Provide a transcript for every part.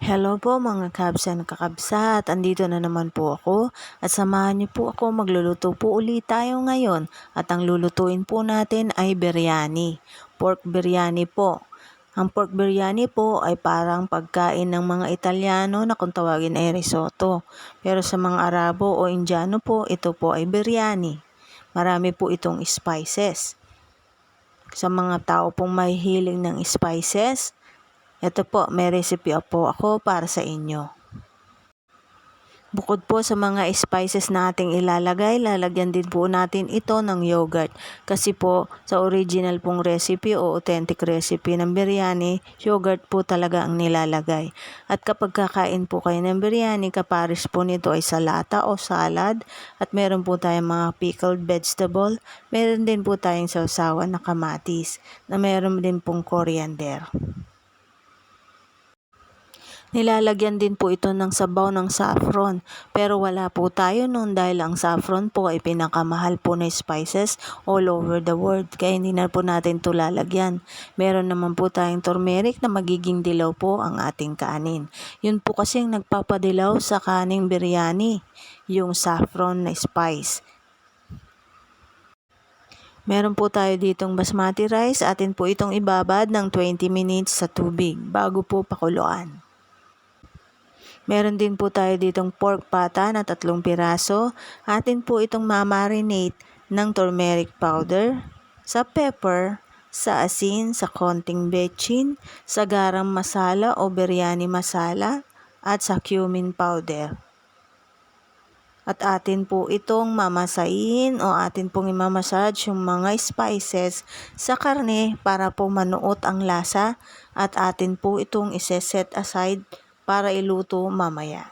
Hello po mga kabs and kakabsat, andito na naman po ako at samahan niyo po ako, magluluto po ulit tayo ngayon at ang lulutuin po natin ay biryani, pork biryani po. Ang pork biryani po ay parang pagkain ng mga Italyano na kung tawagin ay risotto, pero sa mga Arabo o Indiano po ito po ay biryani. Marami po itong spices. Sa mga tao pong mahihilig ng spices, ito po, may recipe po ako para sa inyo. Bukod po sa mga spices na ating ilalagay, lalagyan din po natin ito ng yogurt. Kasi po, sa original pong recipe o authentic recipe ng biryani, yogurt po talaga ang nilalagay. At kapag kakain po kayo ng biryani, kapares po nito ay salata o salad. At meron po tayong mga pickled vegetable. Meron din po tayong sausawan na kamatis, na meron din pong coriander. Nilalagyan din po ito ng sabaw ng saffron, pero wala po tayo noon dahil ang saffron po ay pinakamahal po na spices all over the world, kaya hindi na po natin ito lalagyan. Meron naman po tayong turmeric na magiging dilaw po ang ating kanin. Yun po kasi ang nagpapadilaw sa kaning biryani, yung saffron na spice. Meron po tayo ditong basmati rice, atin po itong ibabad ng 20 minutes sa tubig bago po pakuluan. Meron din po tayo ditong pork pata na 3 piraso. Atin po itong mamarinate ng turmeric powder, sa pepper, sa asin, sa konting bechin, sa garam masala o biryani masala, at sa cumin powder. At atin po itong mamasain o atin pong imamassage yung mga spices sa karne para po manuot ang lasa, at atin po itong iseset aside para iluto mamaya.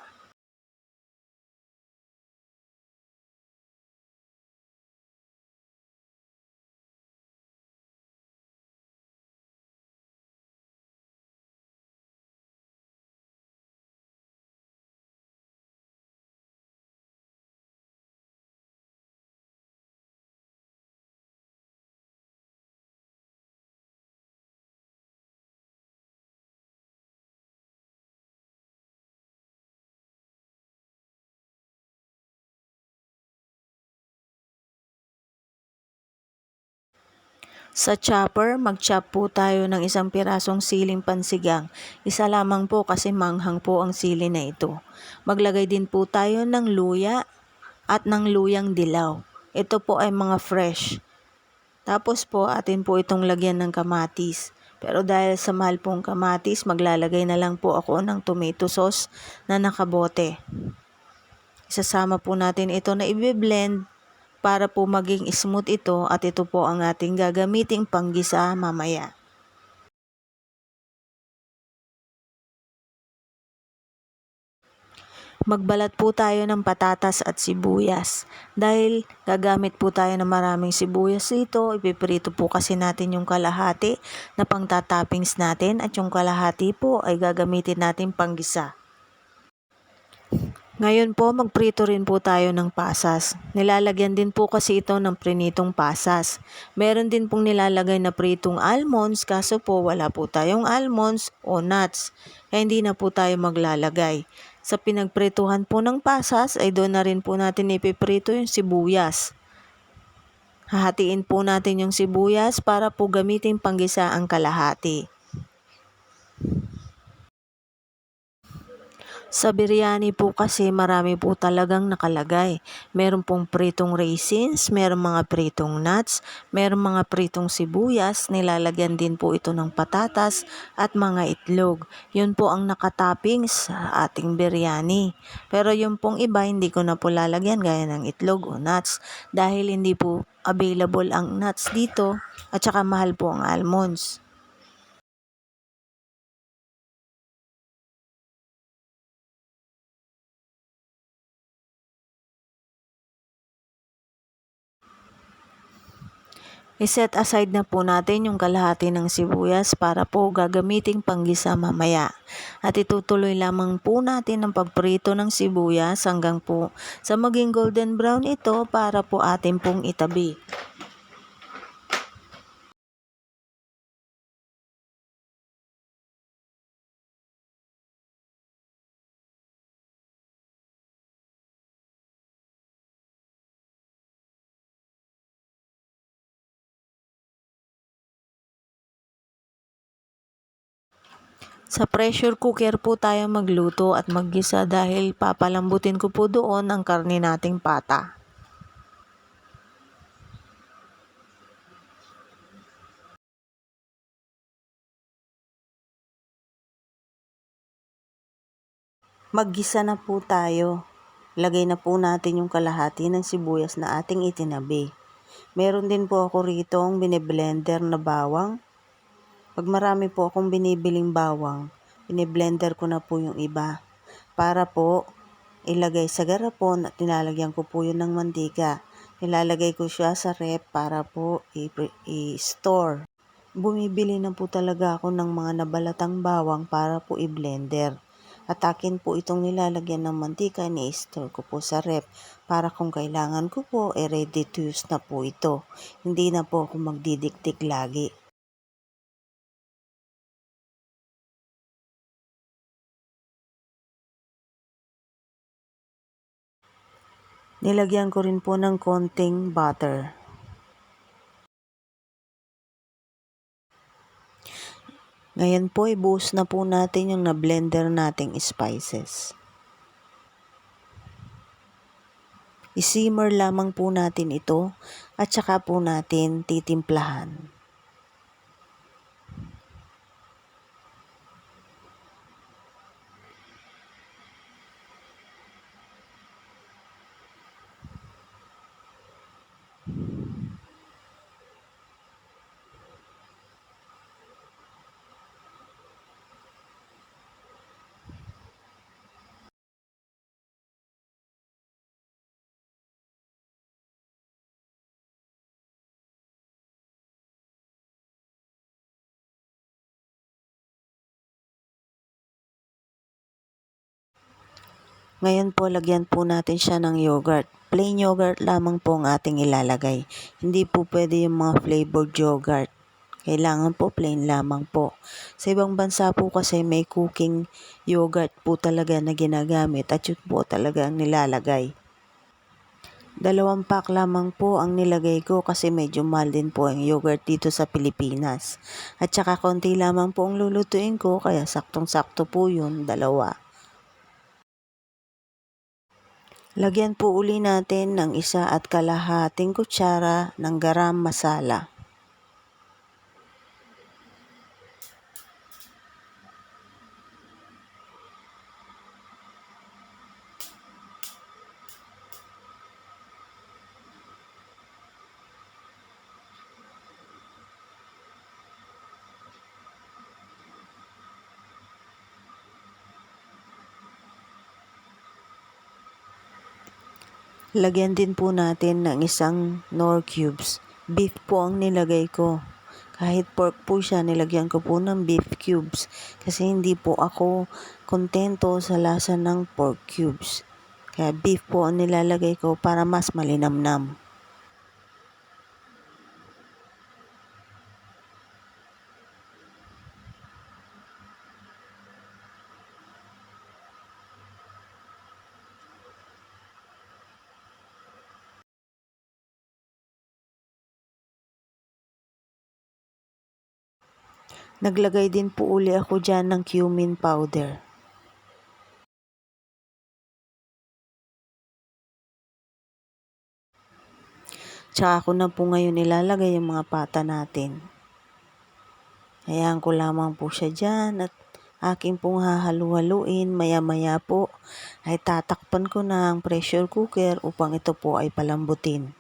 Sa chopper, mag-chop po tayo ng 1 pirasong siling pansigang. Isa lamang po kasi manghang po ang sili na ito. Maglagay din po tayo ng luya at ng luyang dilaw. Ito po ay mga fresh. Tapos po atin po itong lagyan ng kamatis. Pero dahil sa mahal pong kamatis, maglalagay na lang po ako ng tomato sauce na nakabote. Isasama po natin ito na i-blend para po maging smooth ito, at ito po ang ating gagamiting panggisa mamaya. Magbalat po tayo ng patatas at sibuyas. Dahil gagamit po tayo ng maraming sibuyas dito, ipiprito po kasi natin yung kalahati na pangtatoppings natin, at yung kalahati po ay gagamitin natin panggisa. Ngayon po, magprito rin po tayo ng pasas. Nilalagyan din po kasi ito ng prinitong pasas. Meron din pong nilalagay na pritong almonds, kaso po wala po tayong almonds o nuts, kaya hindi na po tayo maglalagay. Sa pinagprituhan po ng pasas ay doon na rin po natin ipiprito yung sibuyas. Hahatiin po natin yung sibuyas para po gamitin panggisa ang kalahati. Sa biryani po kasi marami po talagang nakalagay. Meron pong pritong raisins, meron mga pritong nuts, meron mga pritong sibuyas, nilalagyan din po ito ng patatas at mga itlog. Yun po ang nakatopping sa ating biryani. Pero yung pong iba hindi ko na po lalagyan gaya ng itlog o nuts dahil hindi po available ang nuts dito, at saka mahal po ang almonds. I-set aside na po natin yung kalahati ng sibuyas para po gagamiting panggisa mamaya. At itutuloy lamang po natin ang pagprito ng sibuyas hanggang po sa maging golden brown ito para po atin pong itabi. Sa pressure cooker po tayo magluto at maggisa dahil papalambutin ko po doon ang karne nating pata. Maggisa na po tayo. Lagay na po natin yung kalahati ng sibuyas na ating itinabi. Meron din po ako ritong biniblender na bawang. Pag marami po akong binibiling bawang, biniblender ko na po yung iba. Para po ilagay sa garapon at nilalagyan ko po yun ng mantika. Nilalagay ko siya sa ref para po i-store. Bumibili na po talaga ako ng mga nabalatang bawang para po i-blender. At akin po itong nilalagyan ng mantika, ni-store ko po sa ref para kung kailangan ko po, ready to use na po ito. Hindi na po ako magdidiktik lagi. Nilagyan ko rin po ng konting butter. Ngayon po, ibuhos na po natin yung na-blender nating spices. I-simmer lamang po natin ito at saka po natin titimplahan. Ngayon po, lagyan po natin siya ng yogurt. Plain yogurt lamang po ang ating ilalagay. Hindi po pwede yung mga flavored yogurt. Kailangan po plain lamang po. Sa ibang bansa po kasi may cooking yogurt po talaga na ginagamit at yun po talaga ang nilalagay. 2 pack lamang po ang nilagay ko kasi medyo mahal din po ang yogurt dito sa Pilipinas. At saka konti lamang po ang lulutuin ko kaya saktong-sakto po yun, 2. Lagyan po uli natin ng 1.5 kutsara ng garam masala. Lagyan din po natin ng 1 Knorr cubes. Beef po ang nilagay ko. Kahit pork po siya, nilagyan ko po ng beef cubes. Kasi hindi po ako kontento sa lasa ng pork cubes. Kaya beef po ang nilalagay ko para mas malinamnam. Naglagay din po uli ako dyan ng cumin powder. Tsaka ako na po ngayon ilalagay yung mga pata natin. Hayaan ko lamang po siya dyan at aking pong hahalu-haluin. Maya-maya po ay tatakpan ko na ang pressure cooker upang ito po ay palambutin.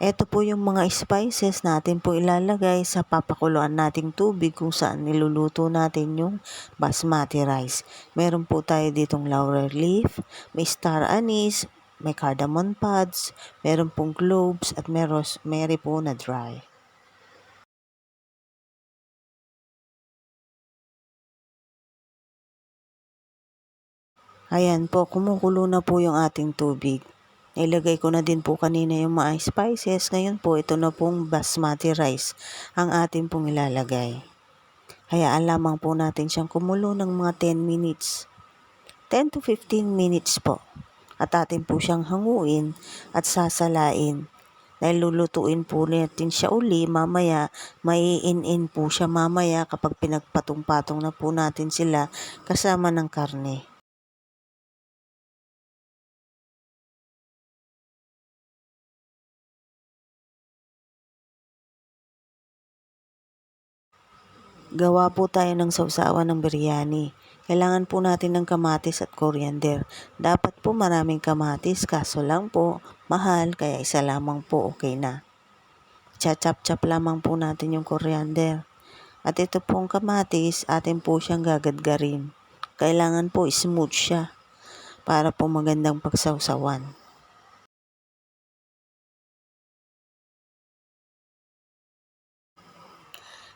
Ito po yung mga spices natin po ilalagay sa papakuluan nating tubig kung saan niluluto natin yung basmati rice. Meron po tayo ditong laurel leaf, may star anise, may cardamom pods, meron pong cloves at may rosemary po na dry. Ayan po, kumukulo na po yung ating tubig. Ilagay ko na din po kanina yung mga spices. Ngayon po, ito na pong basmati rice ang ating pong ilalagay. Hayaan lamang po natin siyang kumulo ng mga 10 minutes. 10 to 15 minutes po. At atin po siyang hanguin at sasalain. Dahil lulutuin po natin siya uli mamaya, maiin-in po siya mamaya kapag pinagpatong-patong na po natin sila kasama ng karne. Gawa po tayo ng sausawan ng biryani. Kailangan po natin ng kamatis at coriander. Dapat po maraming kamatis, kaso lang po, mahal, kaya isa lamang po okay na. Chachap-chap lamang po natin yung coriander. At ito pong kamatis, atin po siyang gagadgarin. Kailangan po smooth siya para po magandang pagsawsawan.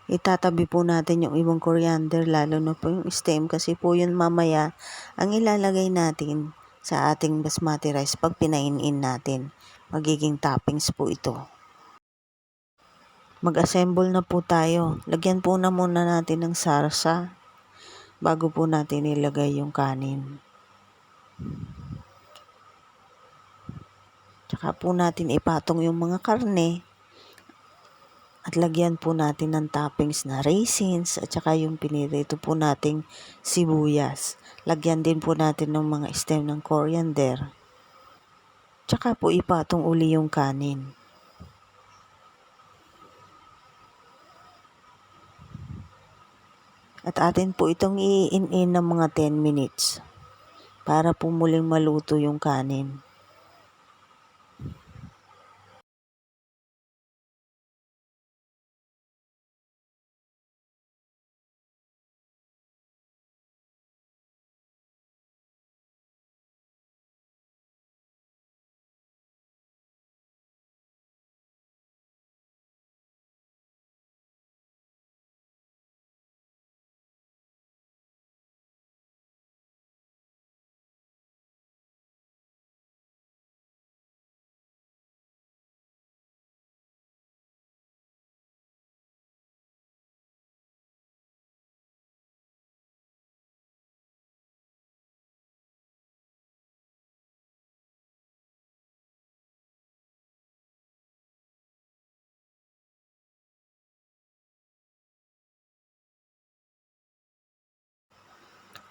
Itatabi po natin yung ibang coriander, lalo na po yung stem, kasi po yun mamaya ang ilalagay natin sa ating basmati rice pag pinainin natin. Magiging toppings po ito. Mag-assemble na po tayo. Lagyan po na muna natin ng sarsa bago po natin ilagay yung kanin. Tsaka po natin ipatong yung mga karne. At lagyan po natin ng toppings na raisins at saka yung pinirito po nating sibuyas. Lagyan din po natin ng mga stem ng coriander. Tsaka po ipatong uli yung kanin. At atin po itong i-in-in ng mga 10 minutes para po muling maluto yung kanin.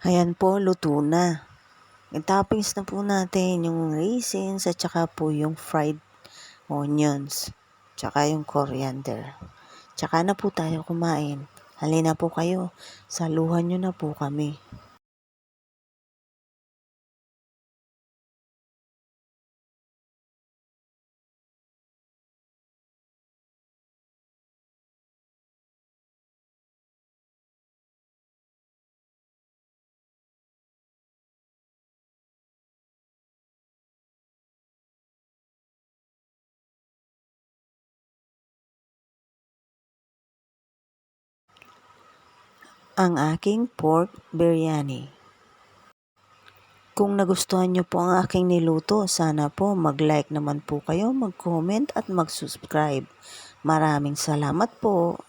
Ayan po, luto na. I-toppings na po natin yung raisins at saka po yung fried onions. Tsaka yung coriander. Tsaka na po tayo kumain. Halina po kayo. Saluhan nyo na po kami. Ang aking pork biryani. Kung nagustuhan nyo po ang aking niluto, sana po mag-like naman po kayo, mag-comment at mag-subscribe. Maraming salamat po.